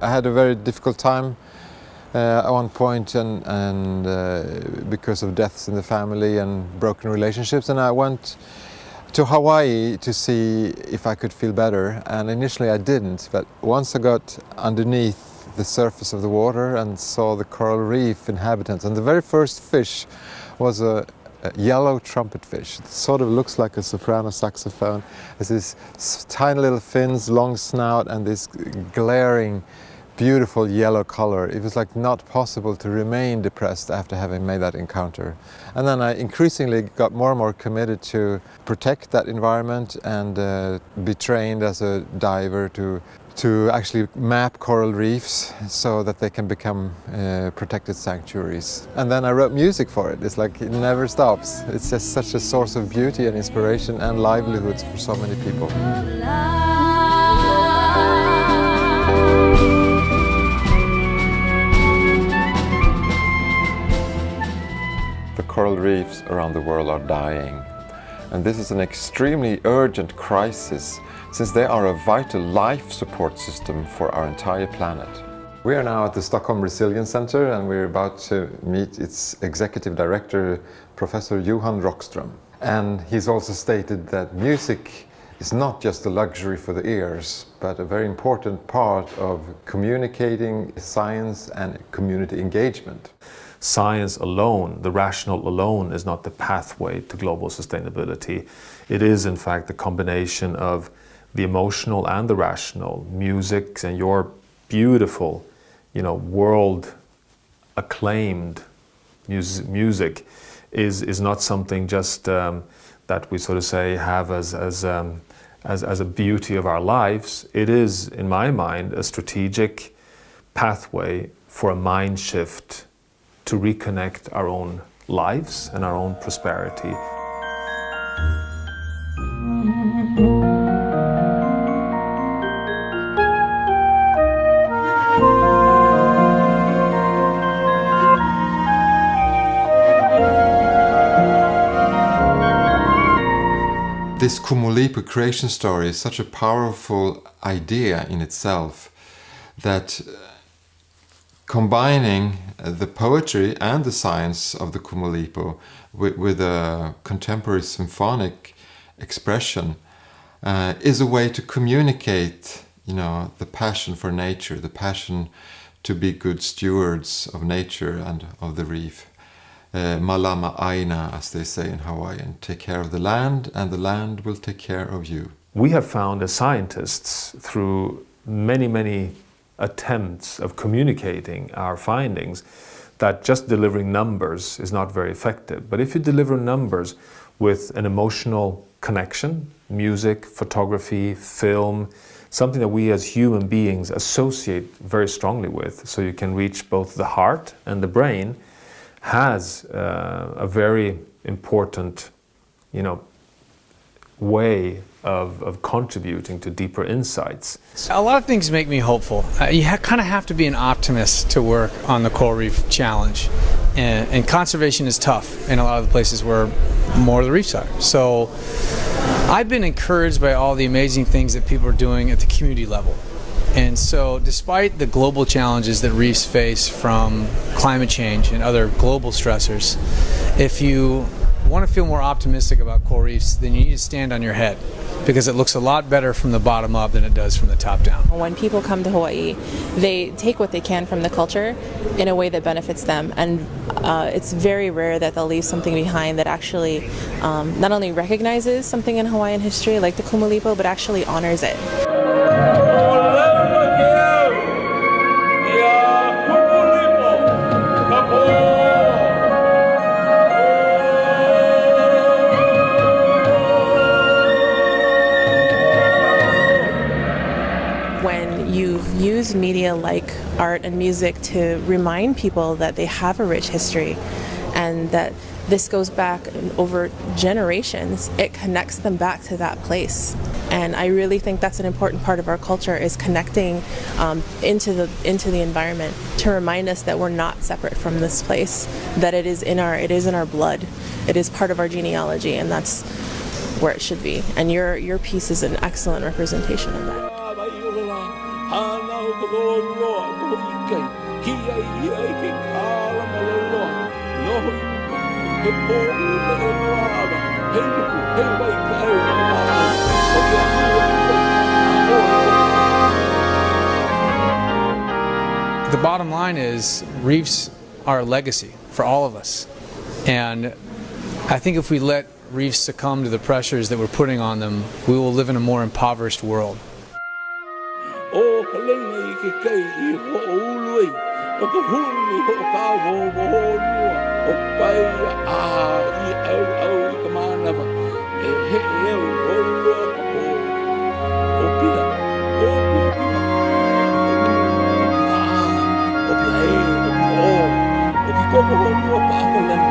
I had a very difficult time at one point, and because of deaths in the family and broken relationships, and I went to Hawaii to see if I could feel better, and initially I didn't, but once I got underneath the surface of the water and saw the coral reef inhabitants, and the very first fish was a yellow trumpet fish. It sort of looks like a soprano saxophone. It's these tiny little fins, long snout, and this glaring, beautiful yellow color. It was like not possible to remain depressed after having made that encounter. And then I increasingly got more and more committed to protect that environment and be trained as a diver to actually map coral reefs so that they can become protected sanctuaries. And then I wrote music for it. It's like it never stops. It's just such a source of beauty and inspiration and livelihoods for so many people. The coral reefs around the world are dying. And this is an extremely urgent crisis, since they are a vital life support system for our entire planet. We are now at the Stockholm Resilience Center, and we're about to meet its executive director, Professor Johan Rockström. And he's also stated that music is not just a luxury for the ears, but a very important part of communicating science and community engagement. Science alone, the rational alone, is not the pathway to global sustainability. It is, in fact, the combination of the emotional and the rational. Music and your beautiful, world-acclaimed music is not something just that we sort of say have as a beauty of our lives. It is, in my mind, a strategic pathway for a mind shift to reconnect our own lives and our own prosperity. This Kumulipu creation story is such a powerful idea in itself that combining the poetry and the science of the Kumulipu with a contemporary symphonic expression is a way to communicate, the passion for nature, the passion to be good stewards of nature and of the reef. Malama aina, as they say in Hawaiian, take care of the land and the land will take care of you. We have found as scientists, through many attempts of communicating our findings, that just delivering numbers is not very effective. But if you deliver numbers with an emotional connection, music, photography, film, something that we as human beings associate very strongly with, so you can reach both the heart and the brain, has a very important, way of contributing to deeper insights. A lot of things make me hopeful. You kind of have to be an optimist to work on the Coral Reef Challenge. And conservation is tough in a lot of the places where more of the reefs are. So I've been encouraged by all the amazing things that people are doing at the community level. And so despite the global challenges that reefs face from climate change and other global stressors, if you want to feel more optimistic about coral reefs, then you need to stand on your head, because it looks a lot better from the bottom up than it does from the top down. When people come to Hawaii, they take what they can from the culture in a way that benefits them, and it's very rare that they'll leave something behind that actually not only recognizes something in Hawaiian history like the Kumulipo, but actually honors it. When you've used media like art and music to remind people that they have a rich history and that this goes back over generations, it connects them back to that place. And I really think that's an important part of our culture, is connecting into the environment to remind us that we're not separate from this place, that it is in our blood, it is part of our genealogy, and that's where it should be. And your piece is an excellent representation of that. The bottom line is reefs are a legacy for all of us. And I think if we let reefs succumb to the pressures that we're putting on them, we will live in a more impoverished world. Como